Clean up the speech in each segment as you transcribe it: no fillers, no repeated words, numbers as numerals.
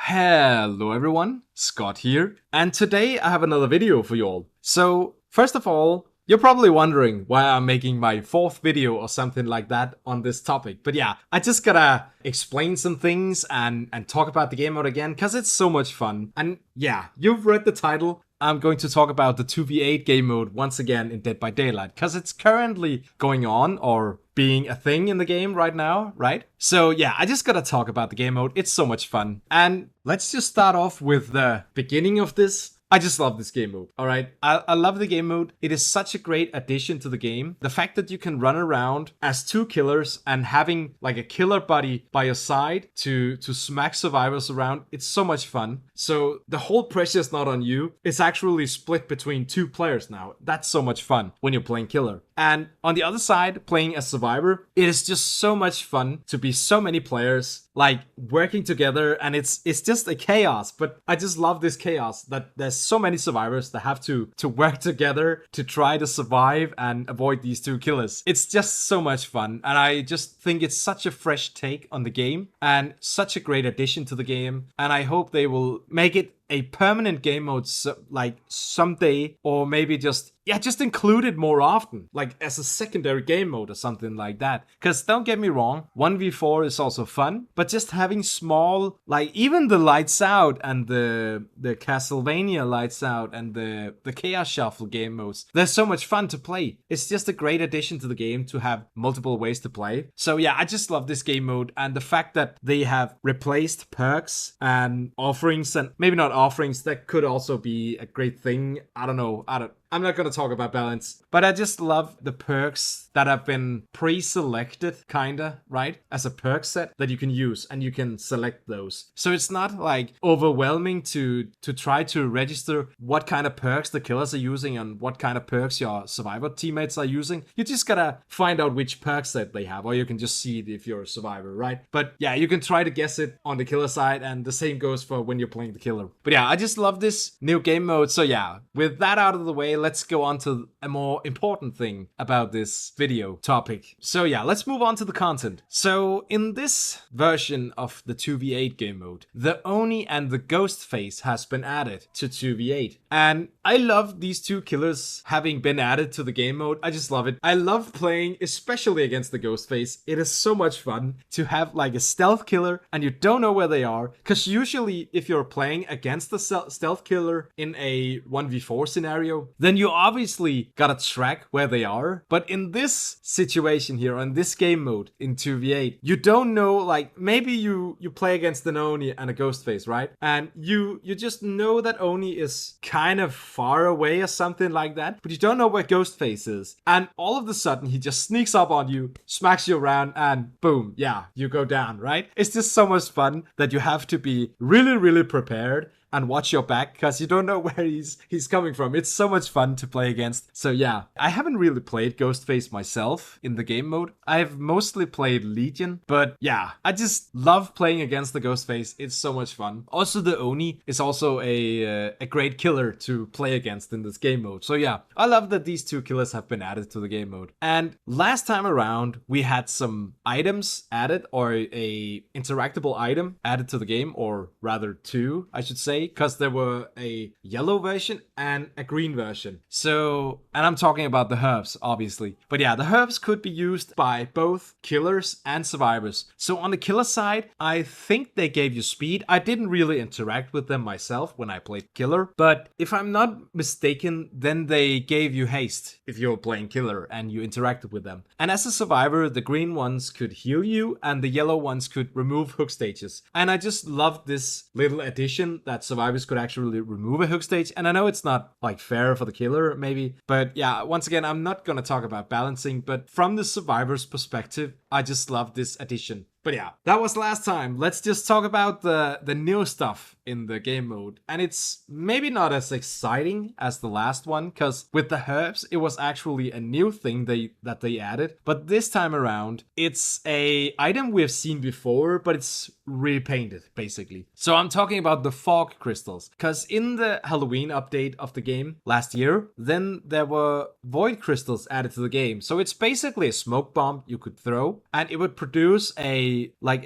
Hello everyone, Scott here, and today I have another video for you all. So, first of all, you're probably wondering why I'm making my fourth video or something like that on this topic. But yeah, I just gotta explain some things and talk about the game mode again, because it's so much fun. And yeah, you've read the title. I'm going to talk about the 2v8 game mode once again in Dead by Daylight, because it's currently going on or being a thing in the game right now, right? So yeah, I just gotta talk about the game mode. It's so much fun. And let's just start off with the beginning of this. I just love this game mode, alright? I love the game mode. It is such a great addition to the game. The fact that you can run around as two killers and having like a killer buddy by your side to smack survivors around, it's so much fun. So the whole pressure is not on you. It's actually split between two players now. That's so much fun when you're playing killer. And on the other side, playing as survivor, it is just so much fun to be so many players like working together, and it's just a chaos. But I just love this chaos that there's so many survivors that have to work together to try to survive and avoid these two killers. It's just so much fun, and I just think it's such a fresh take on the game and such a great addition to the game, and I hope they will make it a permanent game mode like someday, or maybe just include it more often, like as a secondary game mode or something like that. Because don't get me wrong, 1v4 is also fun, but just having small, like even the Lights Out and the Castlevania Lights Out and the Chaos Shuffle game modes, they're so much fun to play. It's just a great addition to the game to have multiple ways to play. So yeah, I just love this game mode, and the fact that they have replaced perks and offerings, and maybe not offerings, that could also be a great thing. I don't know. I'm not going to talk about balance, but I just love the perks that have been pre-selected, kinda, right? As a perk set that you can use, and you can select those. So it's not like overwhelming to try to register what kind of perks the killers are using and what kind of perks your survivor teammates are using. You just gotta find out which perk set they have, or you can just see it if you're a survivor, right? But yeah, you can try to guess it on the killer side, and the same goes for when you're playing the killer. But yeah, I just love this new game mode. So yeah, with that out of the way, let's go on to a more important thing about this video topic. So yeah, let's move on to the content. So in this version of the 2v8 game mode, the Oni and the Ghost Face has been added to 2v8. And I love these two killers having been added to the game mode. I just love it. I love playing, especially against the Ghost Face. It is so much fun to have like a stealth killer and you don't know where they are. Because usually if you're playing against the stealth killer in a 1v4 scenario, then you obviously gotta track where they are. But in this situation here, on this game mode in 2v8, you don't know, like maybe you play against an Oni and a Ghost Face, right? And you just know that Oni is kind of far away or something like that, but you don't know where Ghost Face is. And all of a sudden he just sneaks up on you, smacks you around, and boom, yeah, you go down, right? It's just so much fun that you have to be really, really prepared and watch your back, because you don't know where he's coming from. It's so much fun to play against. So yeah, I haven't really played Ghostface myself in the game mode. I've mostly played Legion, but yeah, I just love playing against the Ghostface. It's so much fun. Also, the Oni is also a great killer to play against in this game mode. So yeah, I love that these two killers have been added to the game mode. And last time around, we had some items added, or a interactable item added to the game, or rather two, I should say, because there were a yellow version and a green version. So, and I'm talking about the herbs, obviously. But yeah, the herbs could be used by both killers and survivors. So on the killer side, I think they gave you speed. I didn't really interact with them myself when I played killer, but if I'm not mistaken, then they gave you haste if you're playing killer and you interacted with them. And as a survivor, the green ones could heal you and the yellow ones could remove hook stages. And I just loved this little addition that survivors could actually remove a hook stage. And I know it's not like fair for the killer, maybe, but yeah, once again, I'm not gonna talk about balancing, but from the survivor's perspective, I just love this addition. But yeah, that was last time. Let's just talk about the new stuff in the game mode. And it's maybe not as exciting as the last one, because with the herbs, it was actually a new thing that they added. But this time around, it's a item we have seen before, but it's repainted, basically. So I'm talking about the fog crystals, because in the Halloween update of the game last year, then there were void crystals added to the game. So it's basically a smoke bomb you could throw, and it would produce a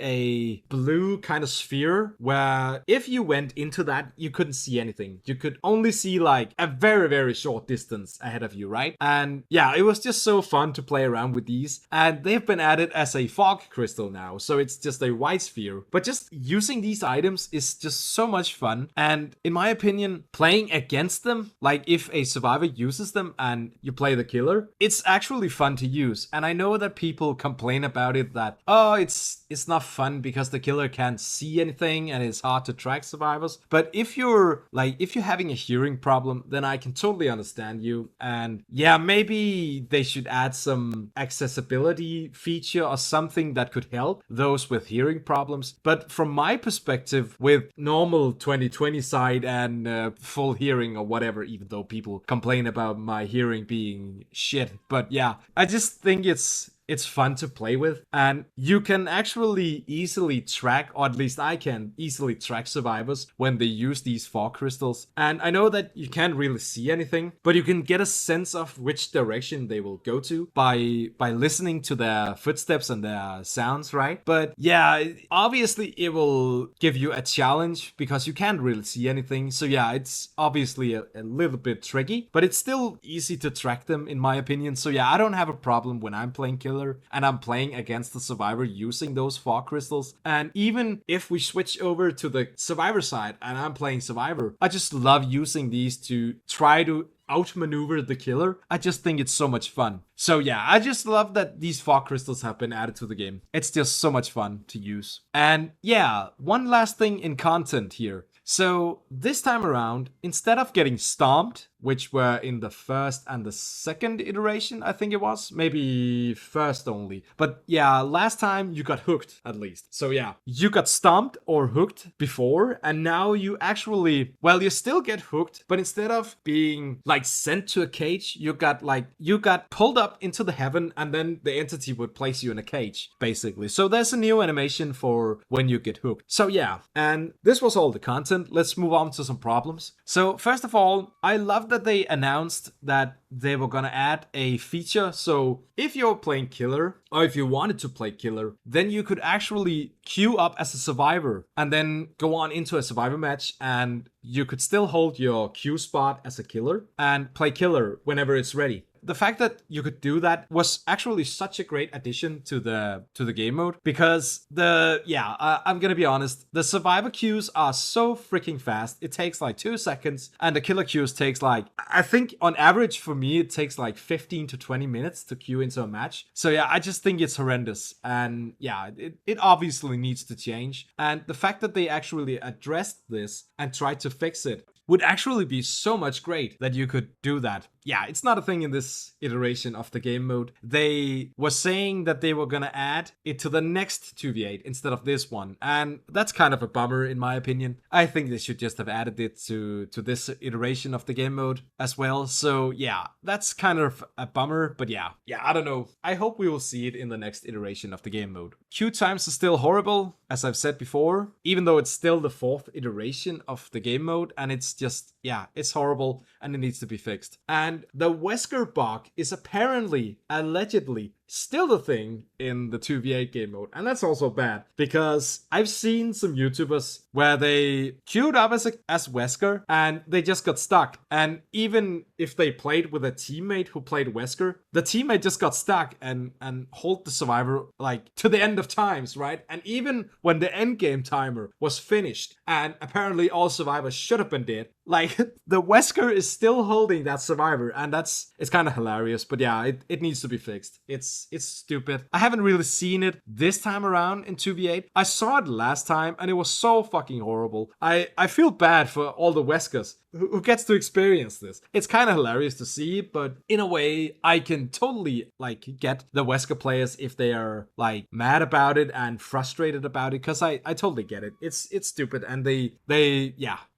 a blue kind of sphere where if you went into that, you couldn't see anything. You could only see like a very, very short distance ahead of you, right? And yeah, it was just so fun to play around with these. And they've been added as a fog crystal now, so it's just a white sphere. But just using these items is just so much fun. And in my opinion, playing against them, like if a survivor uses them and you play the killer, it's actually fun to use. And I know that people complain about it that, oh, it's not fun because the killer can't see anything and it's hard to track survivors. But if you're having a hearing problem, then I can totally understand you. And yeah, maybe they should add some accessibility feature or something that could help those with hearing problems. But from my perspective, with normal 2020 sight and full hearing or whatever, even though people complain about my hearing being shit, but yeah, I just think it's fun to play with, and you can actually easily track, or at least I can easily track survivors when they use these fog crystals. And I know that you can't really see anything, but you can get a sense of which direction they will go to by listening to their footsteps and their sounds, right? But yeah, obviously it will give you a challenge because you can't really see anything. So yeah, it's obviously a little bit tricky, but it's still easy to track them in my opinion. So yeah, I don't have a problem when I'm playing killer and I'm playing against the survivor using those fog crystals. And even if we switch over to the survivor side and I'm playing survivor, I just love using these to try to outmaneuver the killer. I just think it's so much fun. So yeah, I just love that these fog crystals have been added to the game. It's just so much fun to use. And yeah, one last thing in content here. So this time around, instead of getting stomped, which were in the first and the second iteration, I think it was, maybe first only. But yeah, last time you got hooked at least. So yeah, you got stomped or hooked before, and now you actually, well, you still get hooked, but instead of being like sent to a cage, you got pulled up into the heaven, and then the entity would place you in a cage, basically. So there's a new animation for when you get hooked. So yeah, and this was all the content. Let's move on to some problems. So first of all, I love that they announced that they were gonna add a feature. So if you're playing killer, or if you wanted to play killer, then you could actually queue up as a survivor and then go on into a survivor match, and you could still hold your queue spot as a killer and play killer whenever it's ready. The fact that you could do that was actually such a great addition to the game mode, because I'm gonna be honest, the survivor queues are so freaking fast. It takes like 2 seconds, and the killer queues takes like, I think on average for me it takes like 15 to 20 minutes to queue into a match. So yeah, I just think it's horrendous, and yeah, it obviously needs to change. And the fact that they actually addressed this and tried to fix it would actually be so much great that you could do that. Yeah, it's not a thing in this iteration of the game mode. They were saying that they were gonna add it to the next 2v8 instead of this one, and that's kind of a bummer in my opinion. I think they should just have added it to this iteration of the game mode as well. So yeah, that's kind of a bummer, but yeah, I don't know. I hope we will see it in the next iteration of the game mode. Queue times are still horrible, as I've said before, even though it's still the 4th iteration of the game mode, and it's just, yeah, it's horrible and it needs to be fixed. And the Wesker bug is apparently, allegedly, still the thing in the 2v8 game mode. And that's also bad, because I've seen some YouTubers where they queued up as Wesker and they just got stuck. And even if they played with a teammate who played Wesker, the teammate just got stuck and hold the survivor like to the end of times, right? And even when the end game timer was finished and apparently all survivors should have been dead, like the Wesker is still holding that survivor, and it's kind of hilarious. But yeah, it needs to be fixed. It's stupid. I haven't really seen it this time around in 2v8. I saw it last time and it was so fucking horrible. I feel bad for all the Weskers who gets to experience this. It's kind of hilarious to see, but in a way, I can totally like get the Wesker players if they are like mad about it and frustrated about it, because I totally get it. It's stupid, and they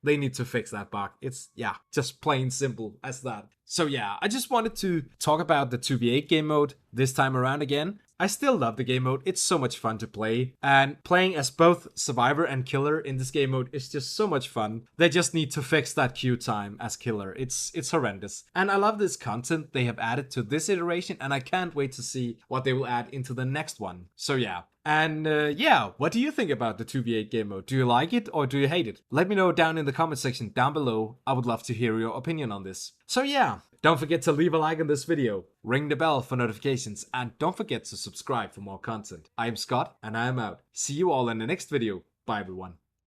need to fix that bug. It's just plain simple as that. So yeah, I just wanted to talk about the 2v8 game mode this time around again. I still love the game mode. It's so much fun to play, and playing as both survivor and killer in this game mode is just so much fun. They just need to fix that queue time as killer. It's horrendous. And I love this content they have added to this iteration, and I can't wait to see what they will add into the next one. So yeah, And yeah, what do you think about the 2v8 game mode? Do you like it or do you hate it? Let me know down in the comment section down below. I would love to hear your opinion on this. So yeah, don't forget to leave a like on this video, ring the bell for notifications, and don't forget to subscribe for more content. I am Scott, and I am out. See you all in the next video. Bye everyone.